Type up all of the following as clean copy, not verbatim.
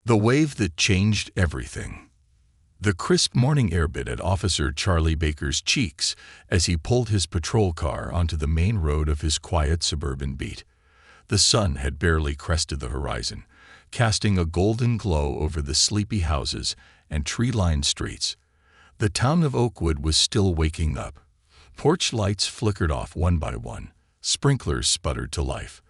The wave that changed everything. The crisp morning air bit at Officer Charlie Baker's cheeks as he pulled his patrol car onto the main road of his quiet suburban beat. The sun had barely crested the horizon, casting a golden glow over the sleepy houses and tree-lined streets. The town of Oakwood was still waking up. Porch lights flickered off one by one, sprinklers sputtered to life,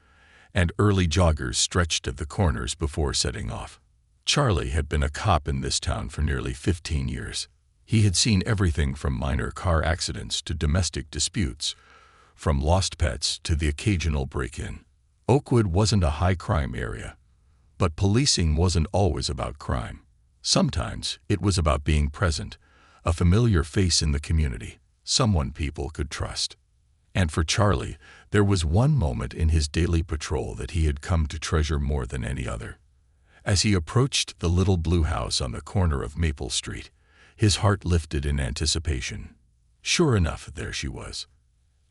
and early joggers stretched at the corners before setting off. Charlie had been a cop in this town for nearly 15 years. He had seen everything from minor car accidents to domestic disputes, from lost pets to the occasional break-in. Oakwood wasn't a high-crime area, but policing wasn't always about crime. Sometimes it was about being present, a familiar face in the community, someone people could trust. And for Charlie, there was one moment in his daily patrol that he had come to treasure more than any other. As he approached the little blue house on the corner of Maple Street, his heart lifted in anticipation. Sure enough, there she was.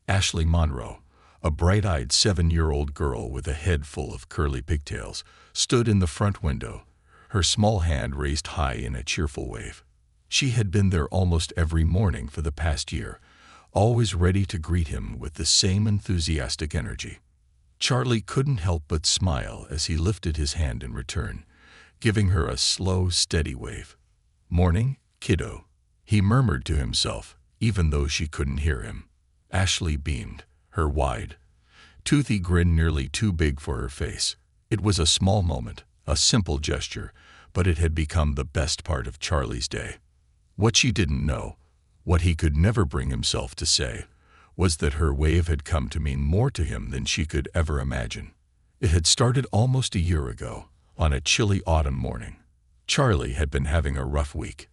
Ashley Monroe, a bright-eyed 7-year-old girl with a head full of curly pigtails, stood in the front window, her small hand raised high in a cheerful wave. She had been there almost every morning for the past year, always ready to greet him with the same enthusiastic energy. Charlie couldn't help but smile as he lifted his hand in return, giving her a slow, steady wave. "Morning, kiddo," he murmured to himself, even though she couldn't hear him. Ashley beamed, her wide, toothy grin nearly too big for her face. It was a small moment, a simple gesture, but it had become the best part of Charlie's day. What she didn't know, what he could never bring himself to say, was that her wave had come to mean more to him than she could ever imagine. It had started almost a year ago, on a chilly autumn morning. Charlie had been having a rough week.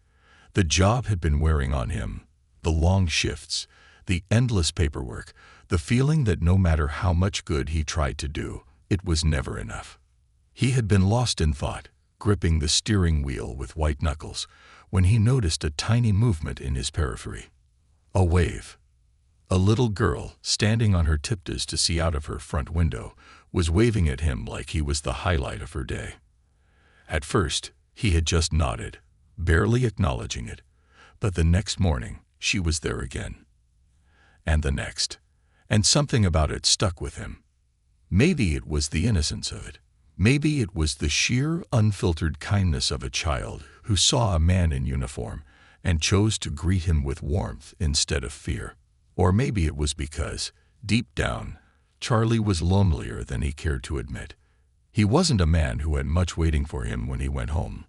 The job had been wearing on him, the long shifts, the endless paperwork, the feeling that no matter how much good he tried to do, it was never enough. He had been lost in thought, gripping the steering wheel with white knuckles, when he noticed a tiny movement in his periphery. A wave. A little girl, standing on her tiptoes to see out of her front window, was waving at him like he was the highlight of her day. At first, he had just nodded, barely acknowledging it, but the next morning, she was there again. And the next. And something about it stuck with him. Maybe it was the innocence of it. Maybe it was the sheer, unfiltered kindness of a child who saw a man in uniform and chose to greet him with warmth instead of fear. Or maybe it was because, deep down, Charlie was lonelier than he cared to admit. He wasn't a man who had much waiting for him when he went home.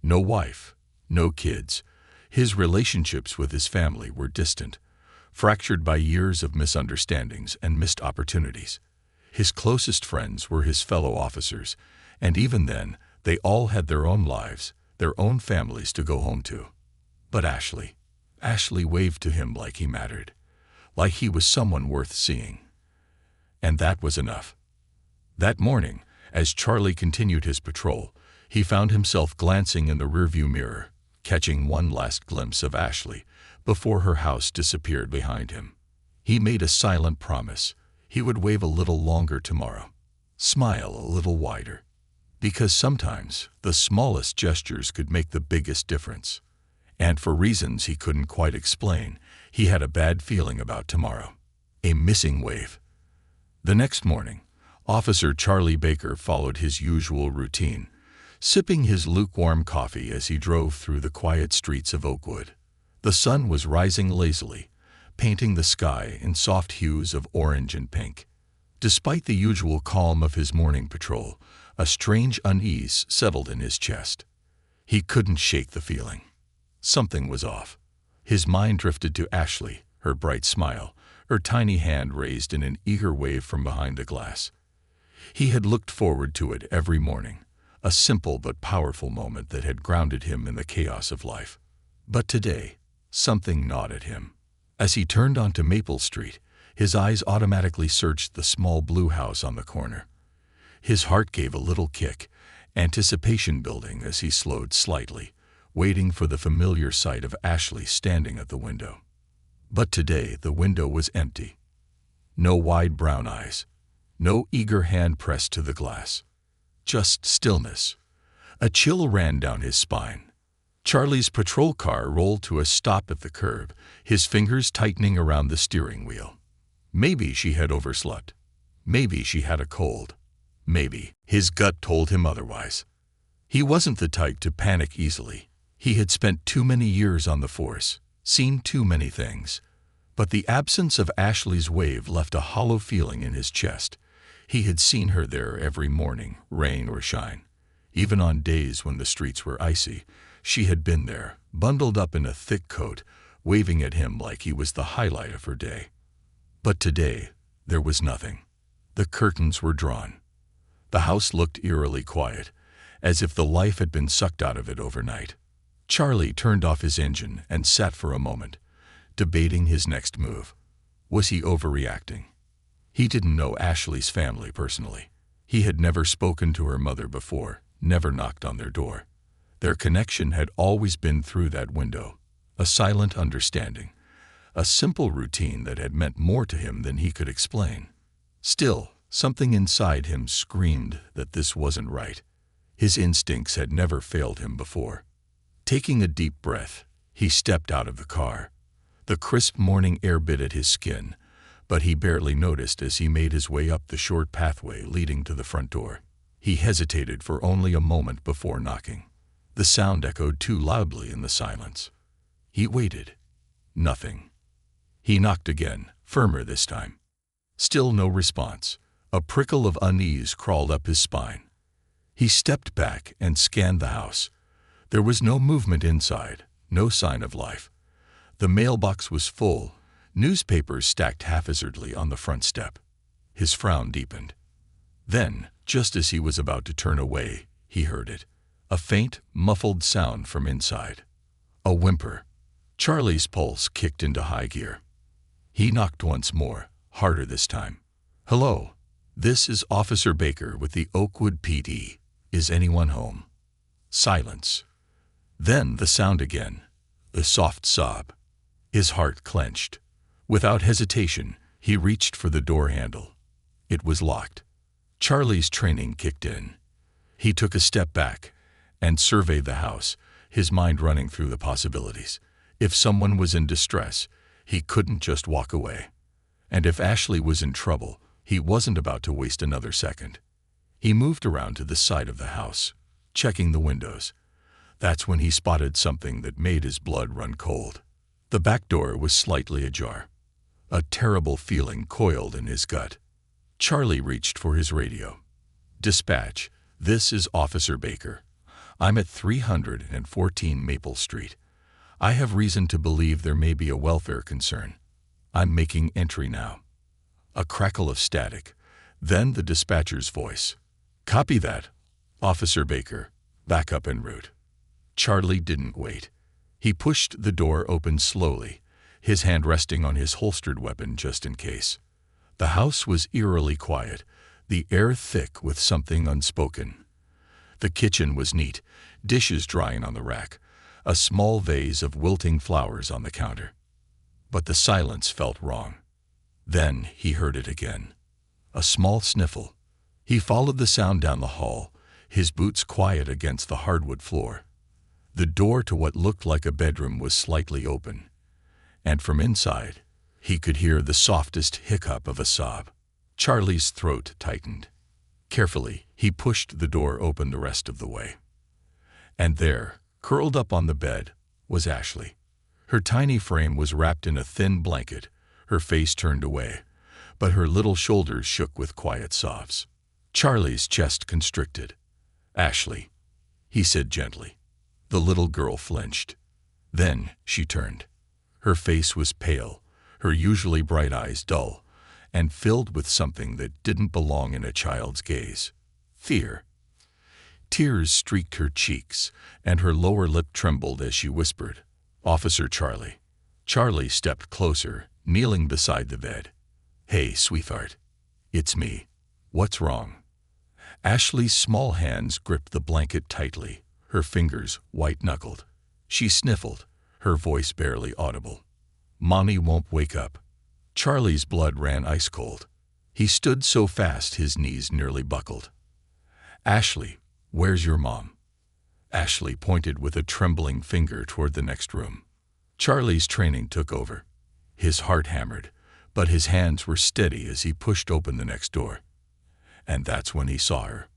No wife, no kids. His relationships with his family were distant, fractured by years of misunderstandings and missed opportunities. His closest friends were his fellow officers, and even then, they all had their own lives, their own families to go home to. But Ashley waved to him like he mattered, like he was someone worth seeing. And that was enough. That morning, as Charlie continued his patrol, he found himself glancing in the rearview mirror, catching one last glimpse of Ashley before her house disappeared behind him. He made a silent promise. He would wave a little longer tomorrow, smile a little wider, because sometimes the smallest gestures could make the biggest difference. And for reasons he couldn't quite explain, he had a bad feeling about tomorrow. A missing wave. The next morning, Officer Charlie Baker followed his usual routine, sipping his lukewarm coffee as he drove through the quiet streets of Oakwood. The sun was rising lazily, painting the sky in soft hues of orange and pink. Despite the usual calm of his morning patrol, a strange unease settled in his chest. He couldn't shake the feeling. Something was off. His mind drifted to Ashley, her bright smile, her tiny hand raised in an eager wave from behind the glass. He had looked forward to it every morning, a simple but powerful moment that had grounded him in the chaos of life. But today, something gnawed at him. As he turned onto Maple Street, his eyes automatically searched the small blue house on the corner. His heart gave a little kick, anticipation building as he slowed slightly, waiting for the familiar sight of Ashley standing at the window. But today the window was empty. No wide brown eyes, no eager hand pressed to the glass. Just stillness, A chill ran down his spine. Charlie's patrol car rolled to a stop at the curb, his fingers tightening around the steering wheel. Maybe she had overslept. Maybe she had a cold. Maybe. His gut told him otherwise. He wasn't the type to panic easily. He had spent too many years on the force, seen too many things. But the absence of Ashley's wave left a hollow feeling in his chest. He had seen her there every morning, rain or shine. Even on days when the streets were icy, she had been there, bundled up in a thick coat, waving at him like he was the highlight of her day. But today, there was nothing. The curtains were drawn. The house looked eerily quiet, as if the life had been sucked out of it overnight. Charlie turned off his engine and sat for a moment, debating his next move. Was he overreacting? He didn't know Ashley's family personally. He had never spoken to her mother before, never knocked on their door. Their connection had always been through that window, a silent understanding, a simple routine that had meant more to him than he could explain. Still, something inside him screamed that this wasn't right. His instincts had never failed him before. Taking a deep breath, he stepped out of the car. The crisp morning air bit at his skin, but he barely noticed as he made his way up the short pathway leading to the front door. He hesitated for only a moment before knocking. The sound echoed too loudly in the silence. He waited. Nothing. He knocked again, firmer this time. Still no response. A prickle of unease crawled up his spine. He stepped back and scanned the house. There was no movement inside, no sign of life. The mailbox was full, newspapers stacked haphazardly on the front step. His frown deepened. Then, just as he was about to turn away, he heard it. A faint, muffled sound from inside. A whimper. Charlie's pulse kicked into high gear. He knocked once more, harder this time. "Hello. This is Officer Baker with the Oakwood PD. Is anyone home?" Silence. Then the sound again. A soft sob. His heart clenched. Without hesitation, he reached for the door handle. It was locked. Charlie's training kicked in. He took a step back and surveyed the house, his mind running through the possibilities. If someone was in distress, he couldn't just walk away. And if Ashley was in trouble, he wasn't about to waste another second. He moved around to the side of the house, checking the windows. That's when he spotted something that made his blood run cold. The back door was slightly ajar. A terrible feeling coiled in his gut. Charlie reached for his radio. "Dispatch, this is Officer Baker. I'm at 314 Maple Street. I have reason to believe there may be a welfare concern. I'm making entry now." A crackle of static, then the dispatcher's voice. "Copy that, Officer Baker. Back up en route." Charlie didn't wait. He pushed the door open slowly, his hand resting on his holstered weapon just in case. The house was eerily quiet, the air thick with something unspoken. The kitchen was neat, dishes drying on the rack, a small vase of wilting flowers on the counter. But the silence felt wrong. Then he heard it again. A small sniffle. He followed the sound down the hall, his boots quiet against the hardwood floor. The door to what looked like a bedroom was slightly open, and from inside, he could hear the softest hiccup of a sob. Charlie's throat tightened. Carefully, he pushed the door open the rest of the way. And there, curled up on the bed, was Ashley. Her tiny frame was wrapped in a thin blanket, her face turned away, but her little shoulders shook with quiet sobs. Charlie's chest constricted. "Ashley," he said gently. The little girl flinched. Then she turned. Her face was pale, her usually bright eyes dull, and filled with something that didn't belong in a child's gaze. Fear. Tears streaked her cheeks, and her lower lip trembled as she whispered, "Officer Charlie." Charlie stepped closer, kneeling beside the bed. "Hey, sweetheart. It's me. What's wrong?" Ashley's small hands gripped the blanket tightly, her fingers white-knuckled. She sniffled, her voice barely audible. "Mommy won't wake up." Charlie's blood ran ice-cold. He stood so fast his knees nearly buckled. "Ashley, where's your mom?" Ashley pointed with a trembling finger toward the next room. Charlie's training took over. His heart hammered, but his hands were steady as he pushed open the next door. And that's when he saw her.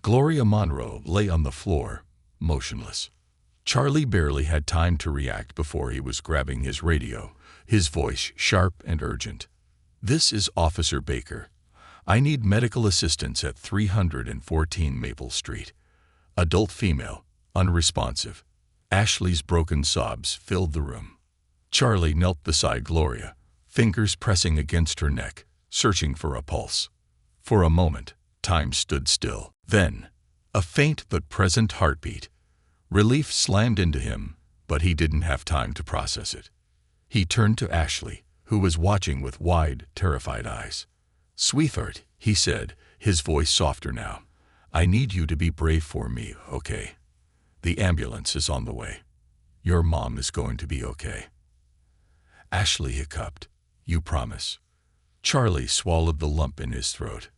Gloria Monroe lay on the floor, motionless. Charlie barely had time to react before he was grabbing his radio, his voice sharp and urgent. "This is Officer Baker. I need medical assistance at 314 Maple Street. Adult female, unresponsive." Ashley's broken sobs filled the room. Charlie knelt beside Gloria, fingers pressing against her neck, searching for a pulse. For a moment, time stood still. Then, a faint but present heartbeat. Relief slammed into him, but he didn't have time to process it. He turned to Ashley, who was watching with wide, terrified eyes. "Sweetheart," he said, his voice softer now, "I need you to be brave for me, okay? The ambulance is on the way. Your mom is going to be okay." Ashley hiccuped. "You promise?" Charlie swallowed the lump in his throat.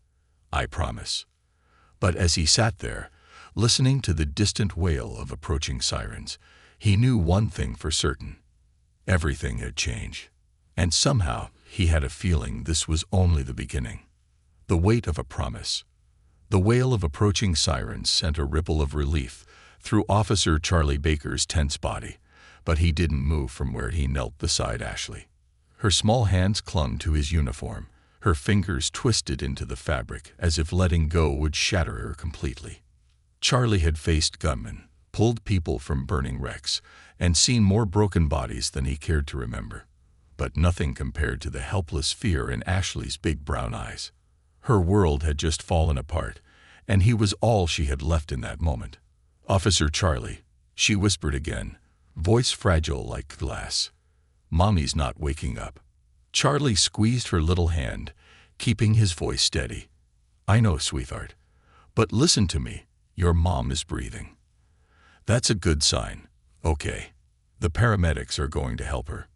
"I promise." But as he sat there, listening to the distant wail of approaching sirens, he knew one thing for certain. Everything had changed. And somehow, he had a feeling this was only the beginning. The weight of a promise. The wail of approaching sirens sent a ripple of relief through Officer Charlie Baker's tense body, but he didn't move from where he knelt beside Ashley. Her small hands clung to his uniform, her fingers twisted into the fabric as if letting go would shatter her completely. Charlie had faced gunmen, pulled people from burning wrecks, and seen more broken bodies than he cared to remember. But nothing compared to the helpless fear in Ashley's big brown eyes. Her world had just fallen apart, and he was all she had left in that moment. "Officer Charlie," she whispered again, voice fragile like glass. "Mommy's not waking up." Charlie squeezed her little hand, keeping his voice steady. "I know, sweetheart. But listen to me. Your mom is breathing." "That's a good sign. Okay. The paramedics are going to help her."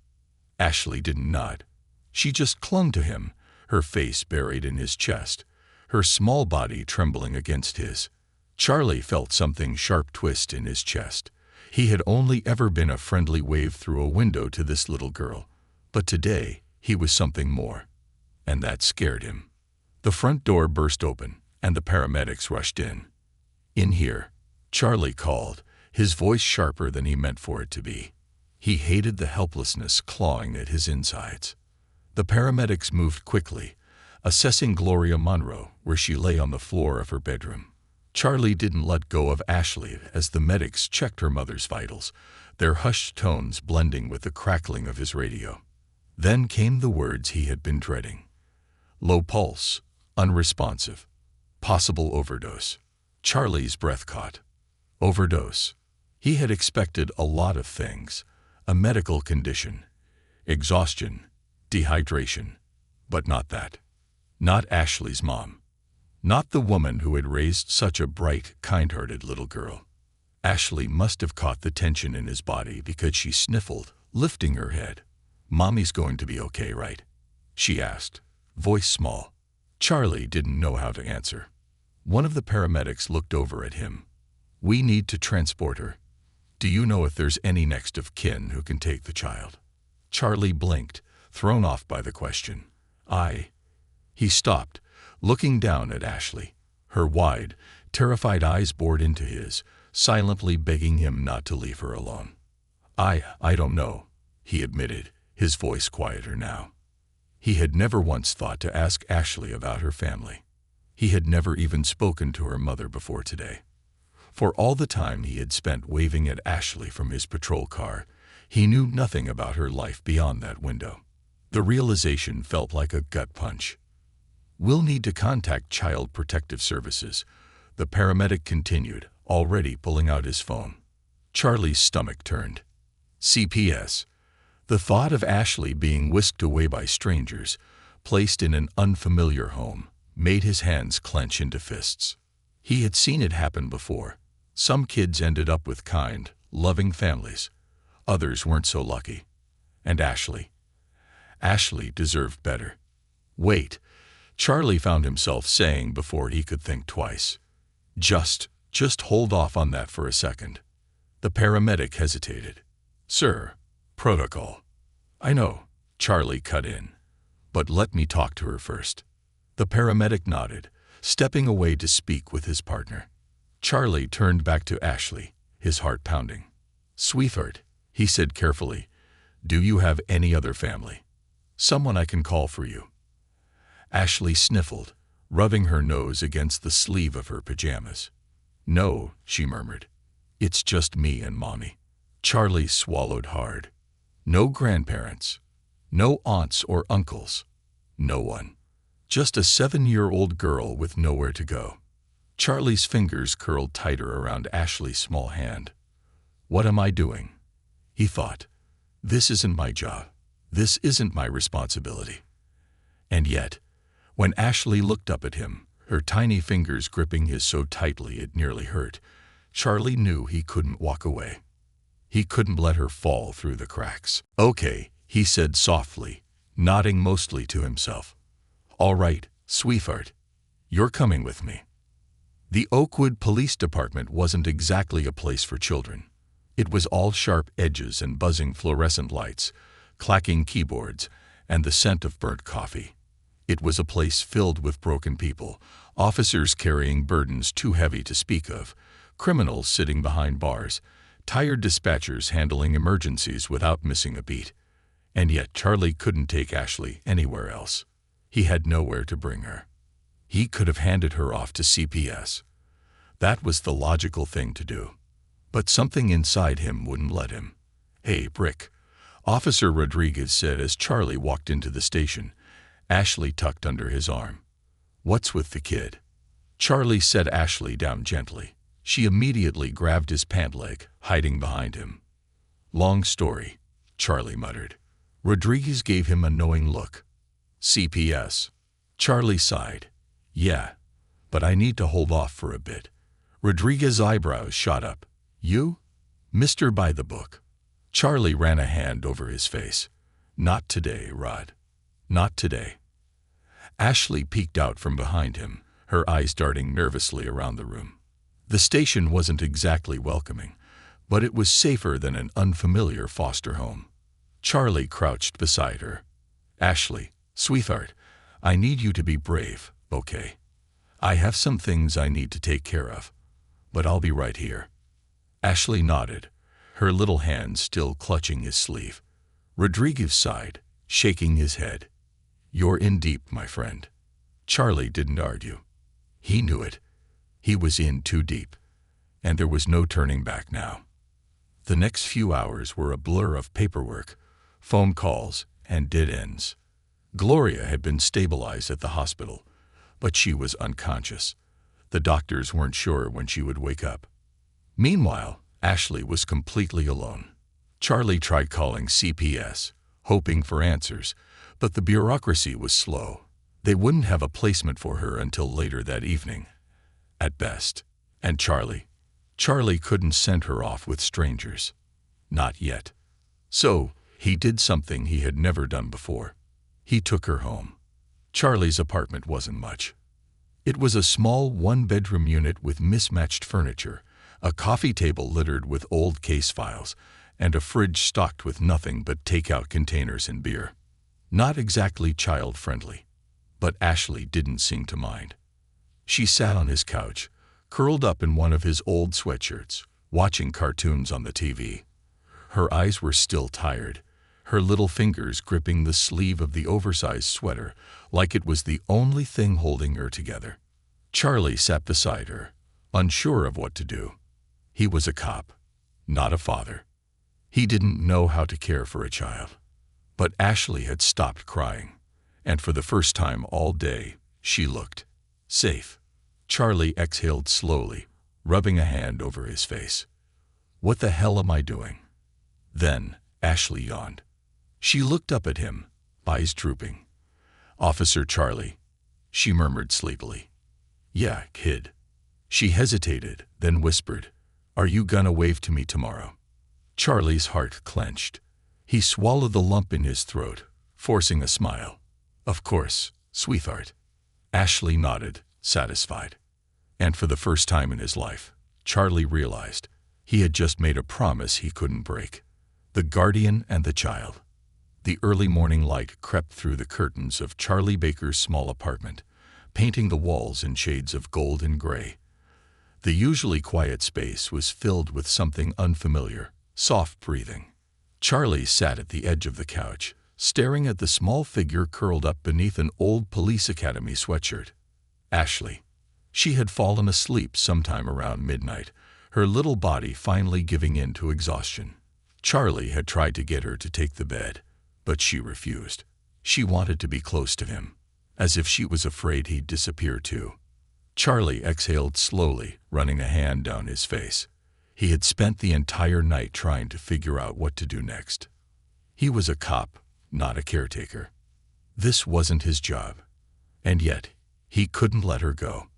Ashley didn't nod. She just clung to him, her face buried in his chest, her small body trembling against his. Charlie felt something sharp twist in his chest. He had only ever been a friendly wave through a window to this little girl, but today he was something more, and that scared him. The front door burst open, and the paramedics rushed in. "In here," Charlie called, his voice sharper than he meant for it to be. He hated the helplessness clawing at his insides. The paramedics moved quickly, assessing Gloria Monroe where she lay on the floor of her bedroom. Charlie didn't let go of Ashley as the medics checked her mother's vitals, their hushed tones blending with the crackling of his radio. Then came the words he had been dreading. Low pulse, unresponsive, possible overdose. Charlie's breath caught. Overdose. He had expected a lot of things. A medical condition, exhaustion, dehydration, but not that. Not Ashley's mom. Not the woman who had raised such a bright, kind-hearted little girl. Ashley must have caught the tension in his body because she sniffled, lifting her head. "Mommy's going to be okay, right?" she asked, voice small. Charlie didn't know how to answer. One of the paramedics looked over at him. "We need to transport her. Do you know if there's any next of kin who can take the child?" Charlie blinked, thrown off by the question. He stopped, looking down at Ashley. Her wide, terrified eyes bored into his, silently begging him not to leave her alone. I don't know," he admitted, his voice quieter now. He had never once thought to ask Ashley about her family. He had never even spoken to her mother before today. For all the time he had spent waving at Ashley from his patrol car, he knew nothing about her life beyond that window. The realization felt like a gut punch. "We'll need to contact Child Protective Services," the paramedic continued, already pulling out his phone. Charlie's stomach turned. CPS. The thought of Ashley being whisked away by strangers, placed in an unfamiliar home, made his hands clench into fists. He had seen it happen before. Some kids ended up with kind, loving families. Others weren't so lucky. And Ashley deserved better. "Wait," Charlie found himself saying before he could think twice. Just Just hold off on that for a second. The paramedic hesitated. Sir, protocol. I know, Charlie cut in. But let me talk to her first. The paramedic nodded, stepping away to speak with his partner. Charlie turned back to Ashley, his heart pounding. Sweetheart, he said carefully, do you have any other family? Someone I can call for you? Ashley sniffled, rubbing her nose against the sleeve of her pajamas. No, she murmured. It's just me and Mommy. Charlie swallowed hard. No grandparents. No aunts or uncles. No one. Just a 7-year-old girl with nowhere to go. Charlie's fingers curled tighter around Ashley's small hand. What am I doing? He thought. This isn't my job. This isn't my responsibility. And yet, when Ashley looked up at him, her tiny fingers gripping his so tightly it nearly hurt, Charlie knew he couldn't walk away. He couldn't let her fall through the cracks. Okay, he said softly, nodding mostly to himself. All right, sweetheart. You're coming with me. The Oakwood Police Department wasn't exactly a place for children. It was all sharp edges and buzzing fluorescent lights, clacking keyboards, and the scent of burnt coffee. It was a place filled with broken people, officers carrying burdens too heavy to speak of, criminals sitting behind bars, tired dispatchers handling emergencies without missing a beat. And yet Charlie couldn't take Ashley anywhere else. He had nowhere to bring her. He could have handed her off to CPS. That was the logical thing to do. But something inside him wouldn't let him. Hey, Brick, Officer Rodriguez said as Charlie walked into the station, Ashley tucked under his arm. What's with the kid? Charlie set Ashley down gently. She immediately grabbed his pant leg, hiding behind him. Long story, Charlie muttered. Rodriguez gave him a knowing look. CPS. Charlie sighed. Yeah, but I need to hold off for a bit. Rodriguez's eyebrows shot up. You? Mr. By the Book. Charlie ran a hand over his face. Not today, Rod. Not today. Ashley peeked out from behind him, her eyes darting nervously around the room. The station wasn't exactly welcoming, but it was safer than an unfamiliar foster home. Charlie crouched beside her. Ashley, sweetheart, I need you to be brave, okay? I have some things I need to take care of, but I'll be right here. Ashley nodded, her little hand still clutching his sleeve. Rodriguez sighed, shaking his head. You're in deep, my friend. Charlie didn't argue. He knew it. He was in too deep, and there was no turning back now. The next few hours were a blur of paperwork, phone calls, and dead ends. Gloria had been stabilized at the hospital, but she was unconscious. The doctors weren't sure when she would wake up. Meanwhile, Ashley was completely alone. Charlie tried calling CPS, hoping for answers, but the bureaucracy was slow. They wouldn't have a placement for her until later that evening, at best. And Charlie couldn't send her off with strangers. Not yet. So, he did something he had never done before. He took her home. Charlie's apartment wasn't much. It was a small one-bedroom unit with mismatched furniture, a coffee table littered with old case files, and a fridge stocked with nothing but takeout containers and beer. Not exactly child-friendly, but Ashley didn't seem to mind. She sat on his couch, curled up in one of his old sweatshirts, watching cartoons on the TV. Her eyes were still tired, her little fingers gripping the sleeve of the oversized sweater like it was the only thing holding her together. Charlie sat beside her, unsure of what to do. He was a cop, not a father. He didn't know how to care for a child. But Ashley had stopped crying, and for the first time all day, she looked safe. Charlie exhaled slowly, rubbing a hand over his face. What the hell am I doing? Then, Ashley yawned. She looked up at him, eyes drooping. Officer Charlie, she murmured sleepily. Yeah, kid. She hesitated, then whispered, Are you gonna wave to me tomorrow? Charlie's heart clenched. He swallowed the lump in his throat, forcing a smile. Of course, sweetheart. Ashley nodded, satisfied. And for the first time in his life, Charlie realized he had just made a promise he couldn't break. The guardian and the child. The early morning light crept through the curtains of Charlie Baker's small apartment, painting the walls in shades of gold and gray. The usually quiet space was filled with something unfamiliar, soft breathing. Charlie sat at the edge of the couch, staring at the small figure curled up beneath an old police academy sweatshirt. Ashley. She had fallen asleep sometime around midnight, her little body finally giving in to exhaustion. Charlie had tried to get her to take the bed, but she refused. She wanted to be close to him, as if she was afraid he'd disappear too. Charlie exhaled slowly, running a hand down his face. He had spent the entire night trying to figure out what to do next. He was a cop, not a caretaker. This wasn't his job. And yet, he couldn't let her go.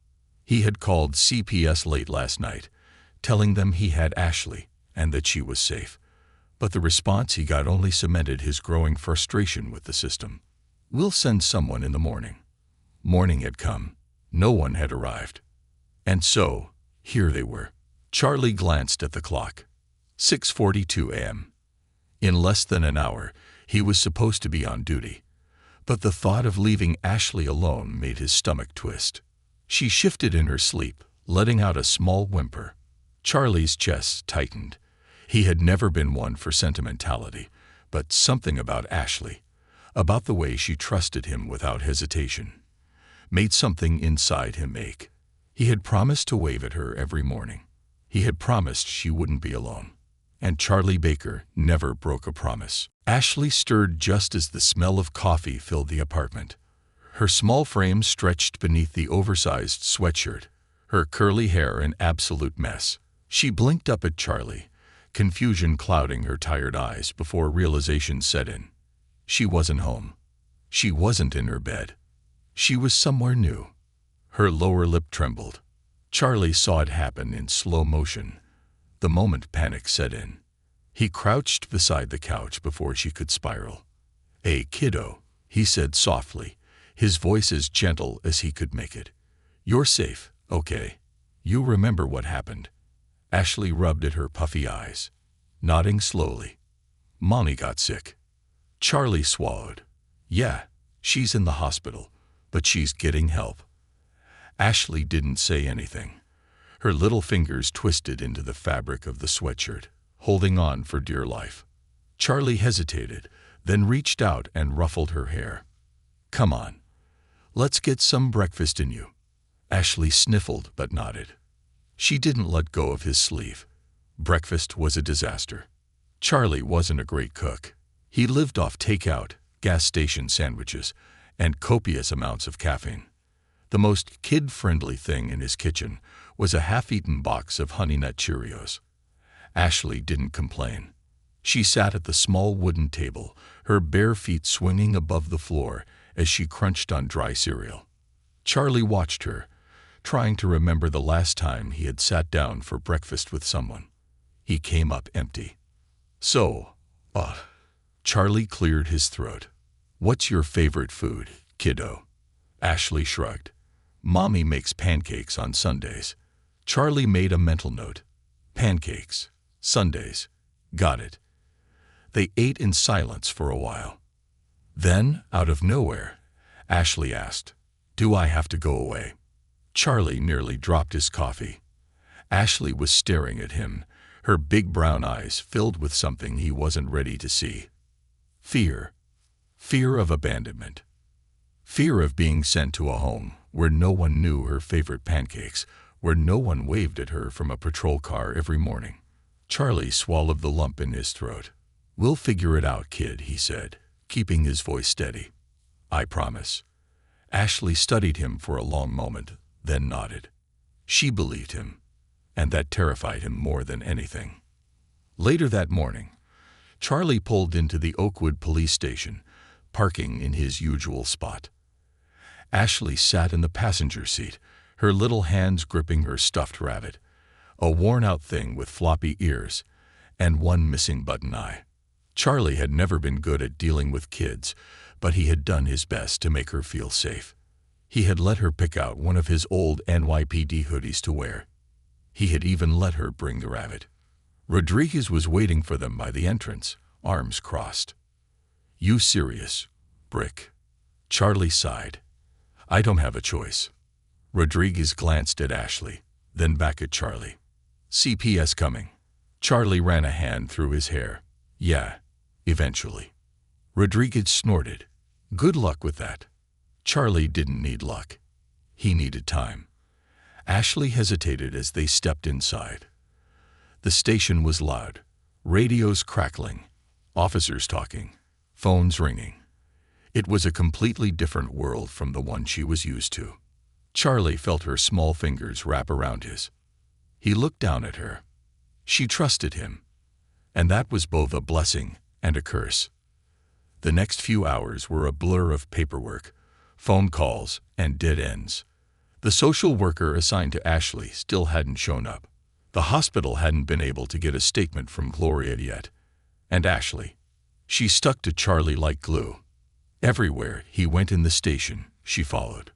He had called CPS late last night, telling them he had Ashley and that she was safe. But the response he got only cemented his growing frustration with the system. "We'll send someone in the morning." Morning had come. No one had arrived. And so, here they were. Charlie glanced at the clock. 6:42 a.m. In less than an hour, he was supposed to be on duty. But the thought of leaving Ashley alone made his stomach twist. She shifted in her sleep, letting out a small whimper. Charlie's chest tightened. He had never been one for sentimentality, but something about Ashley, about the way she trusted him without hesitation, made something inside him ache. He had promised to wave at her every morning. He had promised she wouldn't be alone. And Charlie Baker never broke a promise. Ashley stirred just as the smell of coffee filled the apartment. Her small frame stretched beneath the oversized sweatshirt, her curly hair an absolute mess. She blinked up at Charlie, confusion clouding her tired eyes before realization set in. She wasn't home. She wasn't in her bed. She was somewhere new. Her lower lip trembled. Charlie saw it happen in slow motion. The moment panic set in. He crouched beside the couch before she could spiral. "Hey, kiddo," he said softly, his voice as gentle as he could make it. "You're safe, okay? You remember what happened?" Ashley rubbed at her puffy eyes, nodding slowly. "Mommy got sick." Charlie swallowed. "Yeah, she's in the hospital, but she's getting help." Ashley didn't say anything. Her little fingers twisted into the fabric of the sweatshirt, holding on for dear life. Charlie hesitated, then reached out and ruffled her hair. "Come on. Let's get some breakfast in you." Ashley sniffled but nodded. She didn't let go of his sleeve. Breakfast was a disaster. Charlie wasn't a great cook. He lived off takeout, gas station sandwiches, and copious amounts of caffeine. The most kid-friendly thing in his kitchen was a half-eaten box of Honey Nut Cheerios. Ashley didn't complain. She sat at the small wooden table, her bare feet swinging above the floor as she crunched on dry cereal. Charlie watched her, trying to remember the last time he had sat down for breakfast with someone. He came up empty. Charlie cleared his throat. "What's your favorite food, kiddo?" Ashley shrugged. "Mommy makes pancakes on Sundays." Charlie made a mental note. Pancakes. Sundays. Got it. They ate in silence for a while. Then, out of nowhere, Ashley asked, "Do I have to go away?" Charlie nearly dropped his coffee. Ashley was staring at him, her big brown eyes filled with something he wasn't ready to see. Fear. Fear of abandonment. Fear of being sent to a home where no one knew her favorite pancakes, where no one waved at her from a patrol car every morning. Charlie swallowed the lump in his throat. "We'll figure it out, kid," he said, keeping his voice steady. "I promise." Ashley studied him for a long moment, then nodded. She believed him, and that terrified him more than anything. Later that morning, Charlie pulled into the Oakwood police station, parking in his usual spot. Ashley sat in the passenger seat, her little hands gripping her stuffed rabbit, a worn-out thing with floppy ears and one missing button eye. Charlie had never been good at dealing with kids, but he had done his best to make her feel safe. He had let her pick out one of his old NYPD hoodies to wear. He had even let her bring the rabbit. Rodriguez was waiting for them by the entrance, arms crossed. "You serious, Brick?" Charlie sighed. "I don't have a choice." Rodriguez glanced at Ashley, then back at Charlie. "CPS coming." Charlie ran a hand through his hair. "Yeah, eventually." Rodriguez snorted. "Good luck with that." Charlie didn't need luck. He needed time. Ashley hesitated as they stepped inside. The station was loud. Radios crackling. Officers talking. Phones ringing. It was a completely different world from the one she was used to. Charlie felt her small fingers wrap around his. He looked down at her. She trusted him. And that was both a blessing and a curse. The next few hours were a blur of paperwork, phone calls, and dead ends. The social worker assigned to Ashley still hadn't shown up. The hospital hadn't been able to get a statement from Gloria yet. And Ashley, she stuck to Charlie like glue. Everywhere he went in the station, she followed.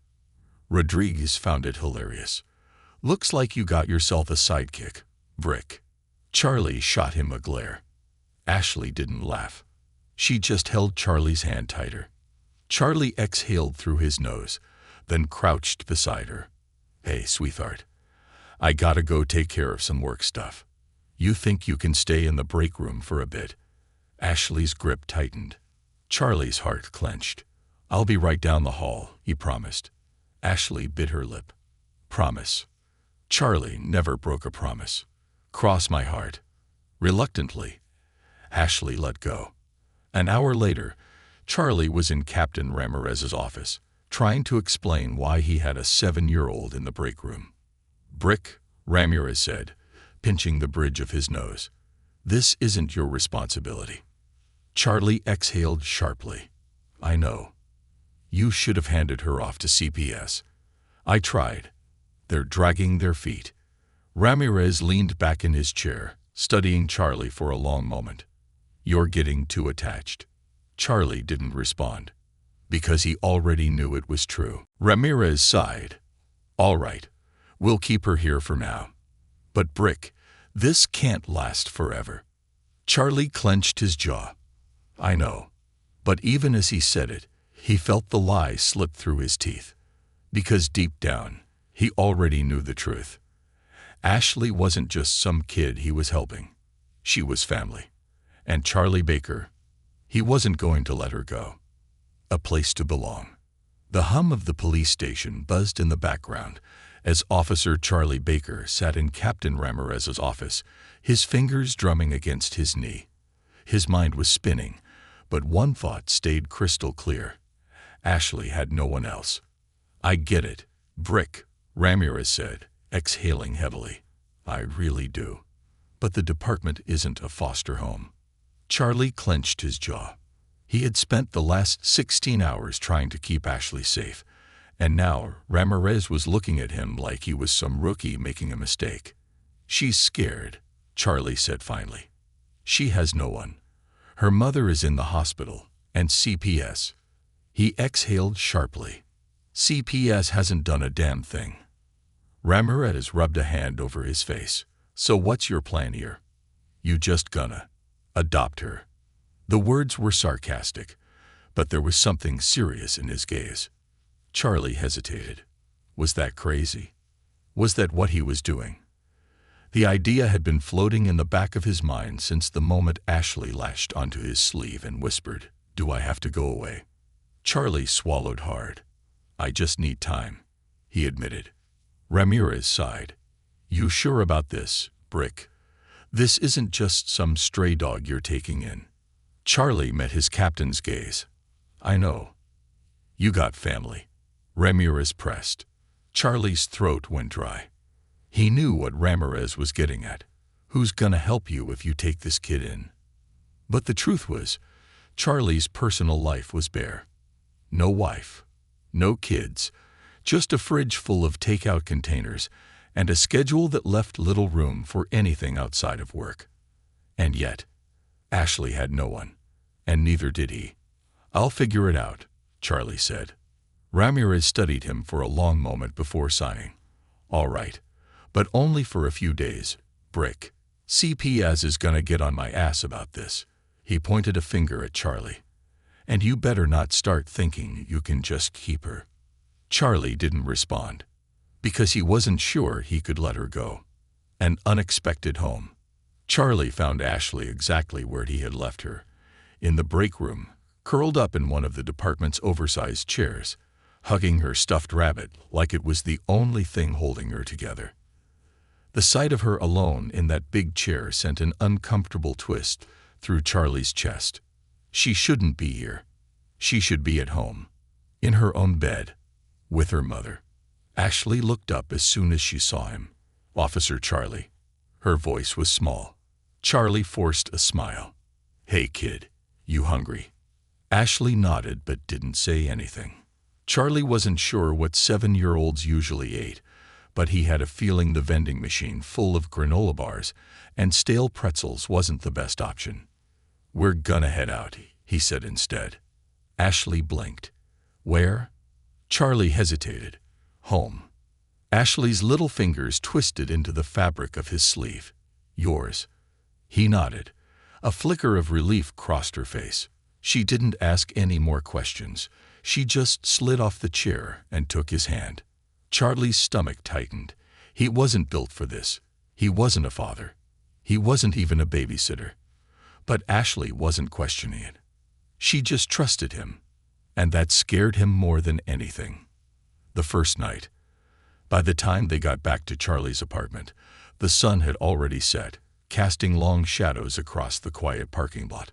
Rodriguez found it hilarious. "Looks like you got yourself a sidekick, Brick." Charlie shot him a glare. Ashley didn't laugh. She just held Charlie's hand tighter. Charlie exhaled through his nose, then crouched beside her. "Hey, sweetheart. I gotta go take care of some work stuff. You think you can stay in the break room for a bit?" Ashley's grip tightened. Charlie's heart clenched. "I'll be right down the hall," he promised. Ashley bit her lip. "Promise." Charlie never broke a promise. "Cross my heart." Reluctantly, Ashley let go. An hour later, Charlie was in Captain Ramirez's office, trying to explain why he had a 7-year-old in the break room. "Brick," Ramirez said, pinching the bridge of his nose. "This isn't your responsibility." Charlie exhaled sharply. "I know. You should have handed her off to CPS. I tried. They're dragging their feet." Ramirez leaned back in his chair, studying Charlie for a long moment. "You're getting too attached." Charlie didn't respond, because he already knew it was true. Ramirez sighed. "All right, we'll keep her here for now. But Brick, this can't last forever." Charlie clenched his jaw. "I know." But even as he said it, he felt the lie slip through his teeth. Because deep down, he already knew the truth. Ashley wasn't just some kid he was helping. She was family. And Charlie Baker, he wasn't going to let her go. A place to belong. The hum of the police station buzzed in the background as Officer Charlie Baker sat in Captain Ramirez's office, his fingers drumming against his knee. His mind was spinning, but one thought stayed crystal clear. Ashley had no one else. "I get it, Brick," Ramirez said, exhaling heavily. "I really do. But the department isn't a foster home." Charlie clenched his jaw. He had spent the last 16 hours trying to keep Ashley safe, and now Ramirez was looking at him like he was some rookie making a mistake. "She's scared," Charlie said finally. "She has no one. Her mother is in the hospital, and CPS." He exhaled sharply. "CPS hasn't done a damn thing." Ramirez rubbed a hand over his face. "So what's your plan here? You just gonna adopt her?" The words were sarcastic, but there was something serious in his gaze. Charlie hesitated. Was that crazy? Was that what he was doing? The idea had been floating in the back of his mind since the moment Ashley lashed onto his sleeve and whispered, "Do I have to go away?" Charlie swallowed hard. "I just need time," he admitted. Ramirez sighed. "You sure about this, Brick? This isn't just some stray dog you're taking in." Charlie met his captain's gaze. "I know. You got family." Ramirez pressed. Charlie's throat went dry. He knew what Ramirez was getting at. Who's gonna help you if you take this kid in? But the truth was, Charlie's personal life was bare. No wife, no kids, just a fridge full of takeout containers and a schedule that left little room for anything outside of work. And yet, Ashley had no one, and neither did he. "I'll figure it out," Charlie said. Ramirez studied him for a long moment before sighing. "All right, But only for a few days. Brick. CPS is gonna get on my ass about this. He pointed a finger at Charlie. And you better not start thinking you can just keep her. Charlie didn't respond, because he wasn't sure he could let her go. An unexpected home. Charlie found Ashley exactly where he had left her, in the break room, curled up in one of the department's oversized chairs, hugging her stuffed rabbit like it was the only thing holding her together. The sight of her alone in that big chair sent an uncomfortable twist through Charlie's chest. She shouldn't be here. She should be at home, in her own bed, with her mother. Ashley looked up as soon as she saw him. Officer Charlie. Her voice was small. Charlie forced a smile. Hey kid, you hungry? Ashley nodded but didn't say anything. Charlie wasn't sure what 7-year-olds usually ate, but he had a feeling the vending machine full of granola bars and stale pretzels wasn't the best option. We're gonna head out, he said instead. Ashley blinked. Where? Charlie hesitated. Home. Ashley's little fingers twisted into the fabric of his sleeve. Yours. He nodded. A flicker of relief crossed her face. She didn't ask any more questions. She just slid off the chair and took his hand. Charlie's stomach tightened. He wasn't built for this. He wasn't a father. He wasn't even a babysitter. But Ashley wasn't questioning it. She just trusted him, and that scared him more than anything. The first night. By the time they got back to Charlie's apartment, the sun had already set, casting long shadows across the quiet parking lot.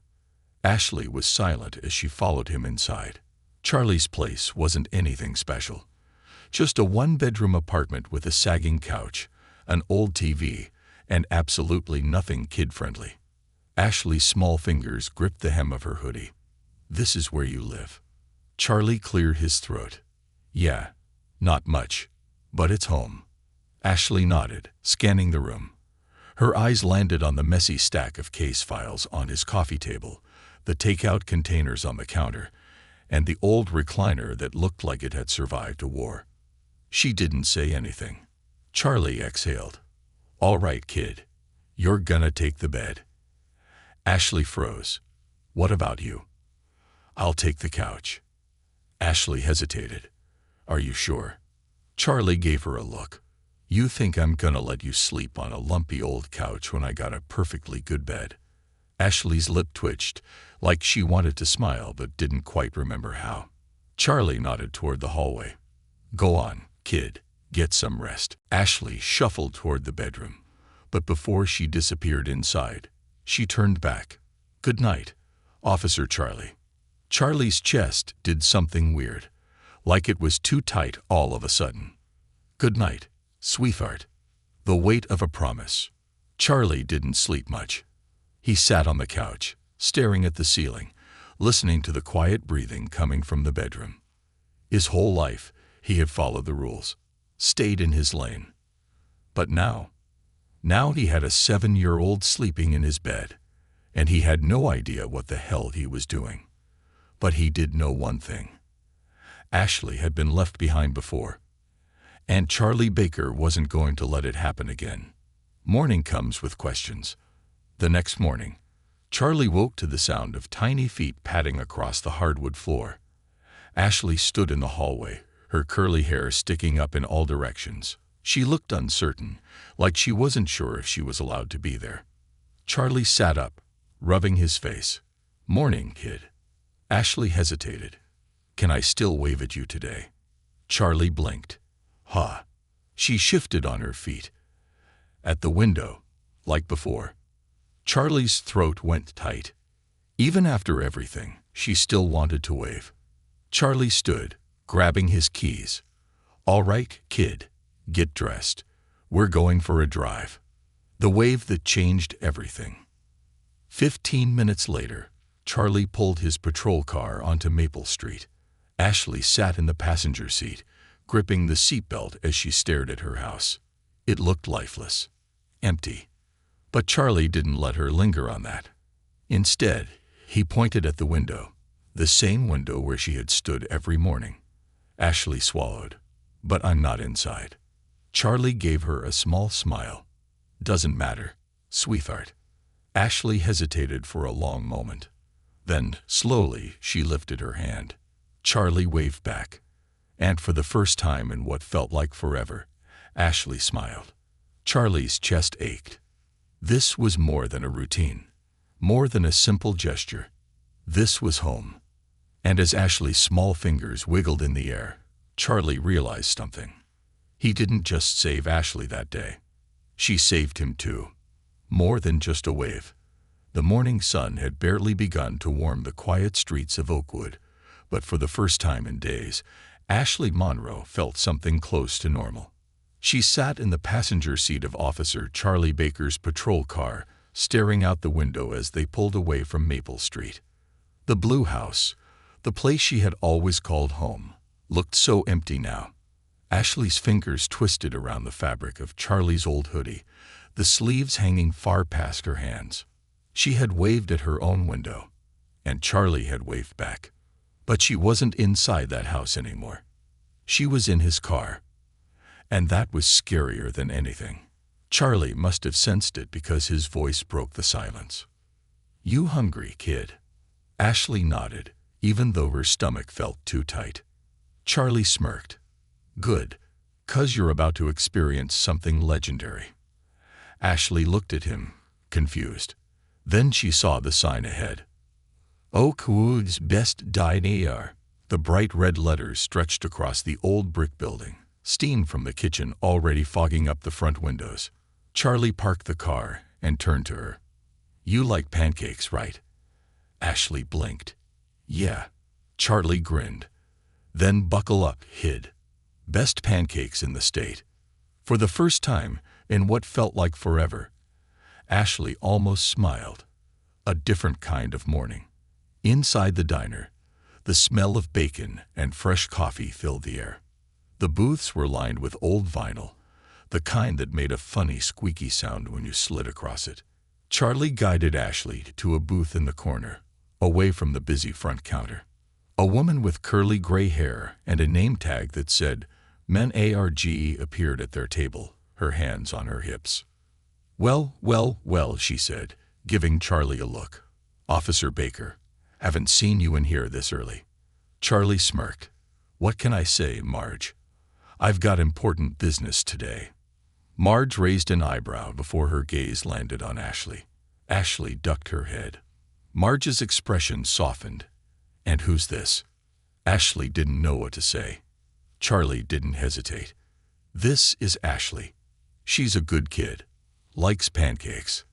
Ashley was silent as she followed him inside. Charlie's place wasn't anything special. Just a one-bedroom apartment with a sagging couch, an old TV, and absolutely nothing kid-friendly. Ashley's small fingers gripped the hem of her hoodie. This is where you live. Charlie cleared his throat. Yeah, not much, but it's home. Ashley nodded, scanning the room. Her eyes landed on the messy stack of case files on his coffee table, the takeout containers on the counter, and the old recliner that looked like it had survived a war. She didn't say anything. Charlie exhaled. All right, kid. You're gonna take the bed. Ashley froze. What about you? I'll take the couch. Ashley hesitated. Are you sure? Charlie gave her a look. You think I'm gonna let you sleep on a lumpy old couch when I got a perfectly good bed? Ashley's lip twitched, like she wanted to smile but didn't quite remember how. Charlie nodded toward the hallway. Go on, kid. Get some rest. Ashley shuffled toward the bedroom, but before she disappeared inside, she turned back. Good night, Officer Charlie. Charlie's chest did something weird, like it was too tight all of a sudden. Good night, sweetheart. The weight of a promise. Charlie didn't sleep much. He sat on the couch, staring at the ceiling, listening to the quiet breathing coming from the bedroom. His whole life, he had followed the rules, stayed in his lane. But now he had a 7-year-old sleeping in his bed, and he had no idea what the hell he was doing. But he did know one thing. Ashley had been left behind before, and Charlie Baker wasn't going to let it happen again. Morning comes with questions. The next morning, Charlie woke to the sound of tiny feet padding across the hardwood floor. Ashley stood in the hallway, her curly hair sticking up in all directions. She looked uncertain, like she wasn't sure if she was allowed to be there. Charlie sat up, rubbing his face. Morning, kid. Ashley hesitated. Can I still wave at you today? Charlie blinked. Huh. She shifted on her feet. At the window, like before. Charlie's throat went tight. Even after everything, she still wanted to wave. Charlie stood, grabbing his keys. All right, kid. Get dressed. We're going for a drive. The wave that changed everything. 15 minutes later, Charlie pulled his patrol car onto Maple Street. Ashley sat in the passenger seat, gripping the seatbelt as she stared at her house. It looked lifeless, empty. But Charlie didn't let her linger on that. Instead, he pointed at the window, the same window where she had stood every morning. Ashley swallowed. But I'm not inside. Charlie gave her a small smile. "Doesn't matter, sweetheart." Ashley hesitated for a long moment. Then, slowly, she lifted her hand. Charlie waved back. And for the first time in what felt like forever, Ashley smiled. Charlie's chest ached. This was more than a routine, more than a simple gesture. This was home. And as Ashley's small fingers wiggled in the air, Charlie realized something. He didn't just save Ashley that day. She saved him too. More than just a wave. The morning sun had barely begun to warm the quiet streets of Oakwood, but for the first time in days, Ashley Monroe felt something close to normal. She sat in the passenger seat of Officer Charlie Baker's patrol car, staring out the window as they pulled away from Maple Street. The blue house, the place she had always called home, looked so empty now. Ashley's fingers twisted around the fabric of Charlie's old hoodie, the sleeves hanging far past her hands. She had waved at her own window, and Charlie had waved back. But she wasn't inside that house anymore. She was in his car. And that was scarier than anything. Charlie must have sensed it because his voice broke the silence. "You hungry, kid?" Ashley nodded, even though her stomach felt too tight. Charlie smirked. "Good, 'cause you're about to experience something legendary." Ashley looked at him, confused. Then she saw the sign ahead. "Oakwood's Best Diner." The bright red letters stretched across the old brick building, steam from the kitchen already fogging up the front windows. Charlie parked the car and turned to her. "You like pancakes, right?" Ashley blinked. "Yeah." Charlie grinned. "Then buckle up, kid. Best pancakes in the state." For the first time, in what felt like forever, Ashley almost smiled. A different kind of morning. Inside the diner, the smell of bacon and fresh coffee filled the air. The booths were lined with old vinyl, the kind that made a funny squeaky sound when you slid across it. Charlie guided Ashley to a booth in the corner, away from the busy front counter. A woman with curly gray hair and a name tag that said Men ARGE appeared at their table, her hands on her hips. Well, she said, giving Charlie a look. "Officer Baker, haven't seen you in here this early." Charlie smirked. "What can I say, Marge? I've got important business today." Marge raised an eyebrow before her gaze landed on Ashley. Ashley ducked her head. Marge's expression softened. "And who's this?" Ashley didn't know what to say. Charlie didn't hesitate. "This is Ashley. She's a good kid. Likes pancakes."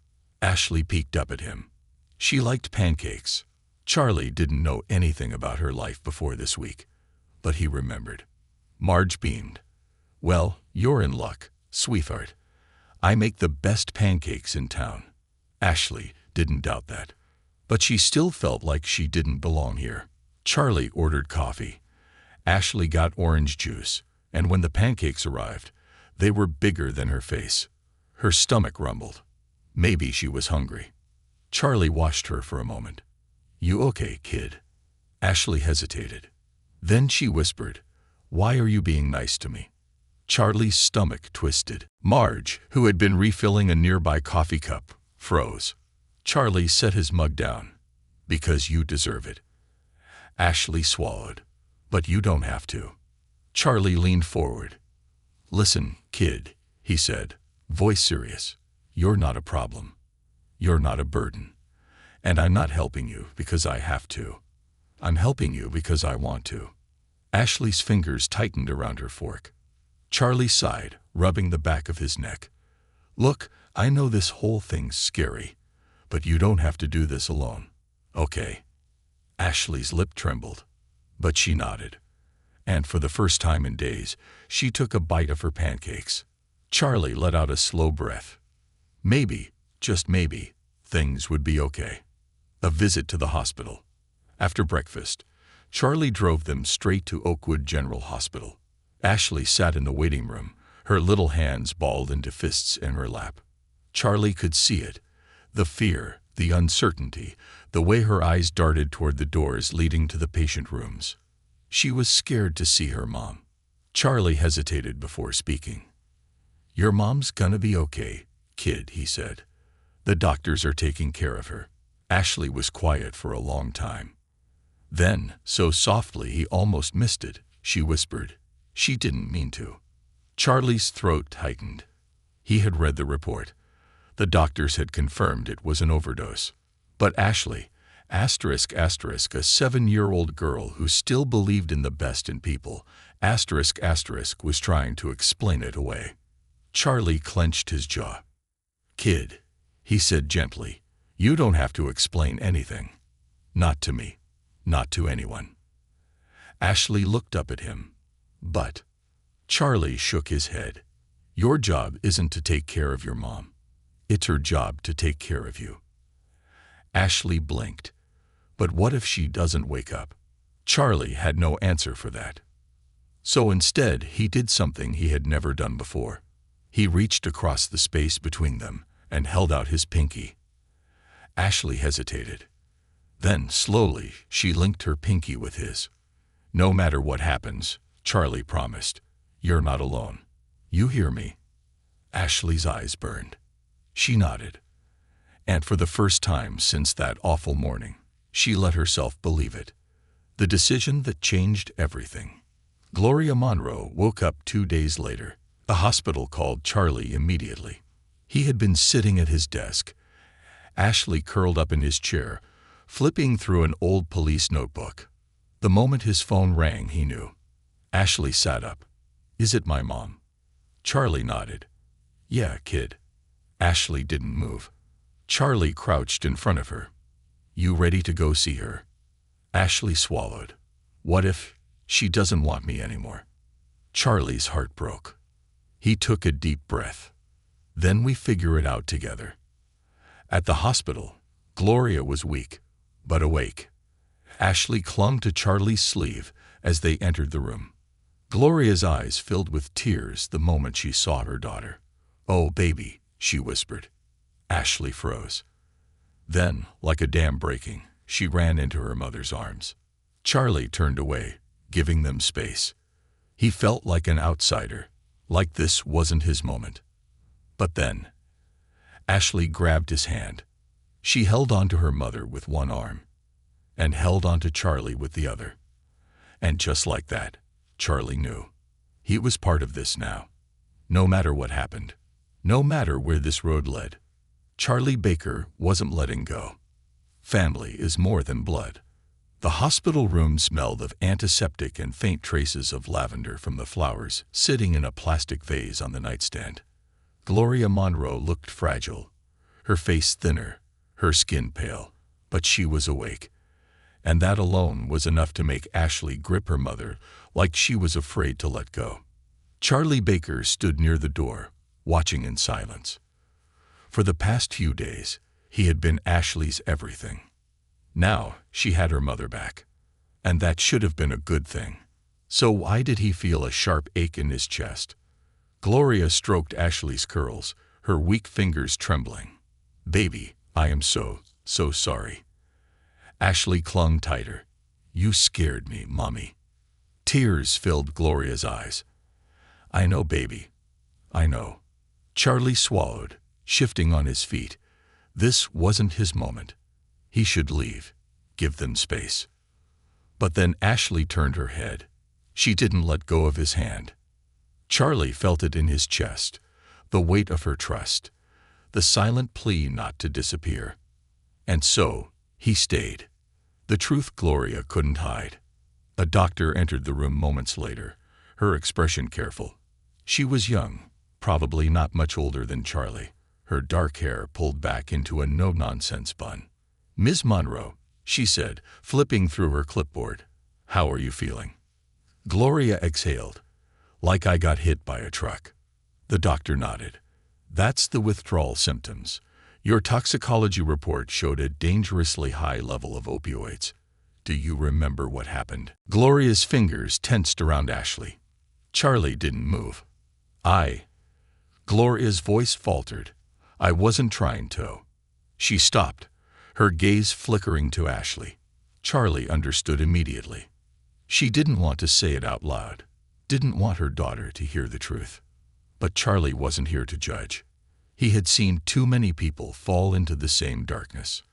Ashley peeked up at him. She liked pancakes. Charlie didn't know anything about her life before this week, but he remembered. Marge beamed. "Well, you're in luck, sweetheart. I make the best pancakes in town." Ashley didn't doubt that, but she still felt like she didn't belong here. Charlie ordered coffee. Ashley got orange juice, and when the pancakes arrived, they were bigger than her face. Her stomach rumbled. Maybe she was hungry. Charlie watched her for a moment. "You okay, kid?" Ashley hesitated. Then she whispered, "Why are you being nice to me?" Charlie's stomach twisted. Marge, who had been refilling a nearby coffee cup, froze. Charlie set his mug down. "Because you deserve it." Ashley swallowed. "But you don't have to." Charlie leaned forward. "Listen, kid," he said, voice serious. "You're not a problem. You're not a burden. And I'm not helping you because I have to. I'm helping you because I want to." Ashley's fingers tightened around her fork. Charlie sighed, rubbing the back of his neck. "Look, I know this whole thing's scary, but you don't have to do this alone. Okay?" Ashley's lip trembled, but she nodded. And for the first time in days, she took a bite of her pancakes. Charlie let out a slow breath. Maybe, just maybe, things would be okay. A visit to the hospital. After breakfast, Charlie drove them straight to Oakwood General Hospital. Ashley sat in the waiting room, her little hands balled into fists in her lap. Charlie could see it, the fear, the uncertainty, the way her eyes darted toward the doors leading to the patient rooms. She was scared to see her mom. Charlie hesitated before speaking. "Your mom's gonna be okay, kid," he said. "The doctors are taking care of her." Ashley was quiet for a long time. Then, so softly he almost missed it, she whispered, "She didn't mean to." Charlie's throat tightened. He had read the report. The doctors had confirmed it was an overdose. But Ashley, a 7-year-old girl who still believed in the best in people, was trying to explain it away. Charlie clenched his jaw. "Kid," he said gently, "you don't have to explain anything. Not to me. Not to anyone." Ashley looked up at him. "But..." Charlie shook his head. "Your job isn't to take care of your mom. It's her job to take care of you." Ashley blinked. But what if she doesn't wake up? Charlie had no answer for that. So instead, he did something he had never done before. He reached across the space between them and held out his pinky. Ashley hesitated. Then, slowly, she linked her pinky with his. "No matter what happens," Charlie promised, "you're not alone. You hear me?" Ashley's eyes burned. She nodded. And for the first time since that awful morning, she let herself believe it. The decision that changed everything. Gloria Monroe woke up 2 days later. The hospital called Charlie immediately. He had been sitting at his desk. Ashley curled up in his chair, flipping through an old police notebook. The moment his phone rang, he knew. Ashley sat up. "Is it my mom?" Charlie nodded. "Yeah, kid." Ashley didn't move. Charlie crouched in front of her. "You ready to go see her?" Ashley swallowed. "What if she doesn't want me anymore?" Charlie's heart broke. He took a deep breath. "Then we figure it out together." At the hospital, Gloria was weak, but awake. Ashley clung to Charlie's sleeve as they entered the room. Gloria's eyes filled with tears the moment she saw her daughter. "Oh, baby," she whispered. Ashley froze. Then, like a dam breaking, she ran into her mother's arms. Charlie turned away, giving them space. He felt like an outsider, like this wasn't his moment. But then, Ashley grabbed his hand. She held onto her mother with one arm, and held onto Charlie with the other. And just like that, Charlie knew. He was part of this now. No matter what happened, no matter where this road led, Charlie Baker wasn't letting go. Family is more than blood. The hospital room smelled of antiseptic and faint traces of lavender from the flowers sitting in a plastic vase on the nightstand. Gloria Monroe looked fragile, her face thinner, her skin pale, but she was awake. And that alone was enough to make Ashley grip her mother like she was afraid to let go. Charlie Baker stood near the door, watching in silence. For the past few days, he had been Ashley's everything. Now she had her mother back, and that should have been a good thing. So why did he feel a sharp ache in his chest? Gloria stroked Ashley's curls, her weak fingers trembling. "Baby, I am so sorry." Ashley clung tighter. "You scared me, Mommy." Tears filled Gloria's eyes. "I know, baby. I know." Charlie swallowed, shifting on his feet. This wasn't his moment. He should leave, give them space. But then Ashley turned her head. She didn't let go of his hand. Charlie felt it in his chest, the weight of her trust, the silent plea not to disappear. And so, he stayed. The truth Gloria couldn't hide. A doctor entered the room moments later, her expression careful. She was young, probably not much older than Charlie, her dark hair pulled back into a no-nonsense bun. "Ms. Monroe," she said, flipping through her clipboard. "How are you feeling?" Gloria exhaled. "Like I got hit by a truck." The doctor nodded. "That's the withdrawal symptoms. Your toxicology report showed a dangerously high level of opioids. Do you remember what happened?" Gloria's fingers tensed around Ashley. Charlie didn't move. Gloria's voice faltered. "I wasn't trying to." She stopped, her gaze flickering to Ashley. Charlie understood immediately. She didn't want to say it out loud, didn't want her daughter to hear the truth. But Charlie wasn't here to judge. He had seen too many people fall into the same darkness.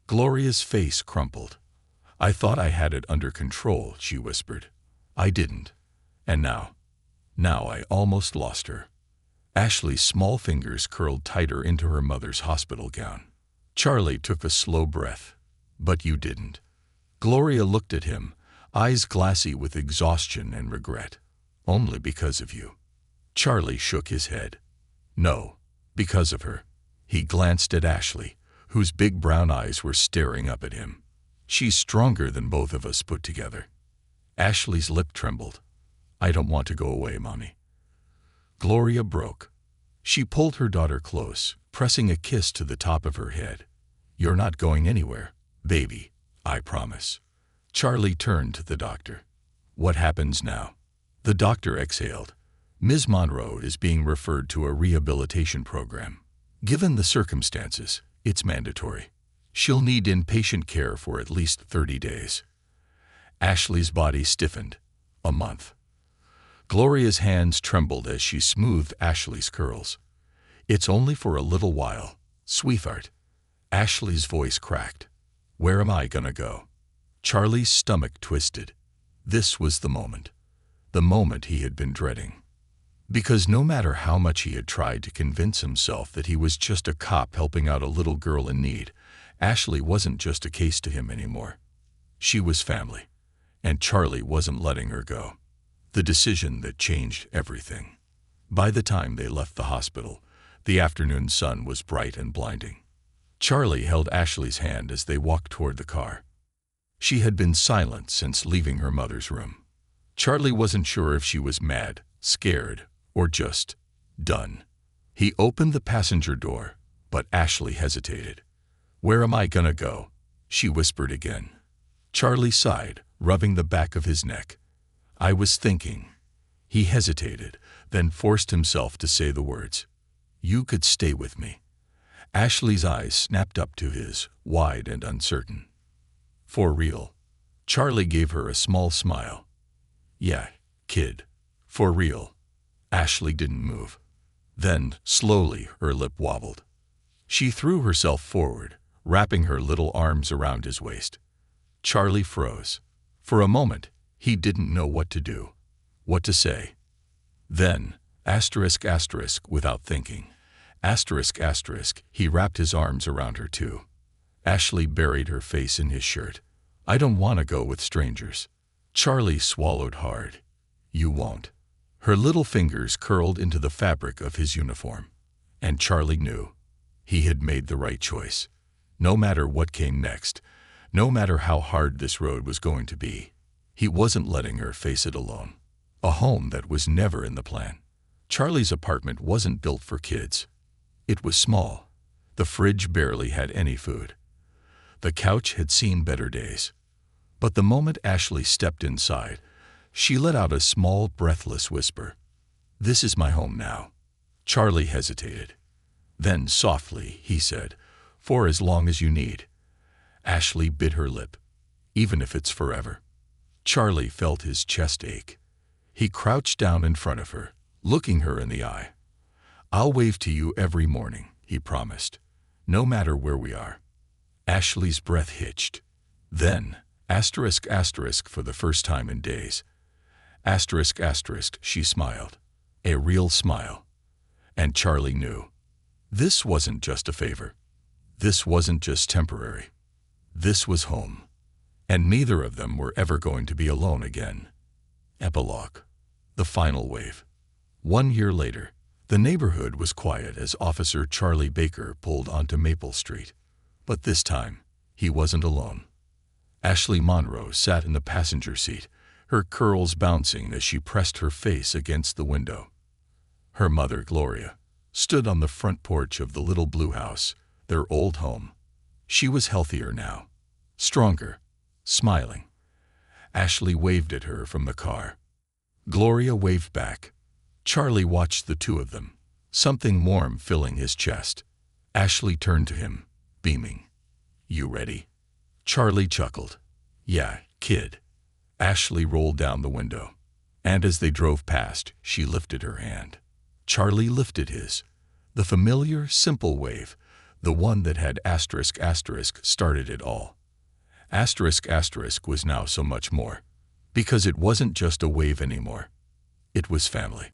Gloria's face crumpled. "I thought I had it under control," she whispered. "I didn't. And now I almost lost her." Ashley's small fingers curled tighter into her mother's hospital gown. Charlie took a slow breath. "But you didn't." Gloria looked at him, eyes glassy with exhaustion and regret. "Only because of you." Charlie shook his head. "No, because of her." He glanced at Ashley, whose big brown eyes were staring up at him. "She's stronger than both of us put together." Ashley's lip trembled. "I don't want to go away, Mommy." Gloria broke. She pulled her daughter close, pressing a kiss to the top of her head. "You're not going anywhere, baby, I promise." Charlie turned to the doctor. "What happens now?" The doctor exhaled. "Ms. Monroe is being referred to a rehabilitation program. Given the circumstances, it's mandatory. She'll need inpatient care for at least 30 days. Ashley's body stiffened. "A month." Gloria's hands trembled as she smoothed Ashley's curls. "It's only for a little while, sweetheart." Ashley's voice cracked. "Where am I gonna go?" Charlie's stomach twisted. This was the moment he had been dreading. Because no matter how much he had tried to convince himself that he was just a cop helping out a little girl in need, Ashley wasn't just a case to him anymore. She was family, and Charlie wasn't letting her go. The decision that changed everything. By the time they left the hospital, the afternoon sun was bright and blinding. Charlie held Ashley's hand as they walked toward the car. She had been silent since leaving her mother's room. Charlie wasn't sure if she was mad, scared, or just done. He opened the passenger door, but Ashley hesitated. "Where am I gonna go?" she whispered again. Charlie sighed, rubbing the back of his neck. "I was thinking." He hesitated, then forced himself to say the words. "You could stay with me." Ashley's eyes snapped up to his, wide and uncertain. "For real?" Charlie gave her a small smile. "Yeah, kid. For real." Ashley didn't move. Then, slowly, her lip wobbled. She threw herself forward, wrapping her little arms around his waist. Charlie froze. For a moment, he didn't know what to do, what to say. Then, without thinking, he wrapped his arms around her too. Ashley buried her face in his shirt. "I don't want to go with strangers." Charlie swallowed hard. "You won't." Her little fingers curled into the fabric of his uniform. And Charlie knew. He had made the right choice. No matter what came next, no matter how hard this road was going to be, he wasn't letting her face it alone. A home that was never in the plan. Charlie's apartment wasn't built for kids. It was small. The fridge barely had any food. The couch had seen better days. But the moment Ashley stepped inside, she let out a small, breathless whisper. "This is my home now." Charlie hesitated. Then, softly, he said, "For as long as you need." Ashley bit her lip. "Even if it's forever." Charlie felt his chest ache. He crouched down in front of her, looking her in the eye. "I'll wave to you every morning," he promised, "no matter where we are." Ashley's breath hitched. Then, for the first time in days. She smiled. A real smile. And Charlie knew. This wasn't just a favor. This wasn't just temporary. This was home. And neither of them were ever going to be alone again. Epilogue. The final wave. 1 year later, the neighborhood was quiet as Officer Charlie Baker pulled onto Maple Street. But this time, he wasn't alone. Ashley Monroe sat in the passenger seat, her curls bouncing as she pressed her face against the window. Her mother, Gloria, stood on the front porch of the little blue house, their old home. She was healthier now, stronger, smiling. Ashley waved at her from the car. Gloria waved back. Charlie watched the two of them, something warm filling his chest. Ashley turned to him, beaming. "You ready?" Charlie chuckled. "Yeah, kid." Ashley rolled down the window, and as they drove past, she lifted her hand. Charlie lifted his. The familiar, simple wave, the one that had asterisk asterisk started it all. Asterisk asterisk was now so much more. Because it wasn't just a wave anymore. It was family.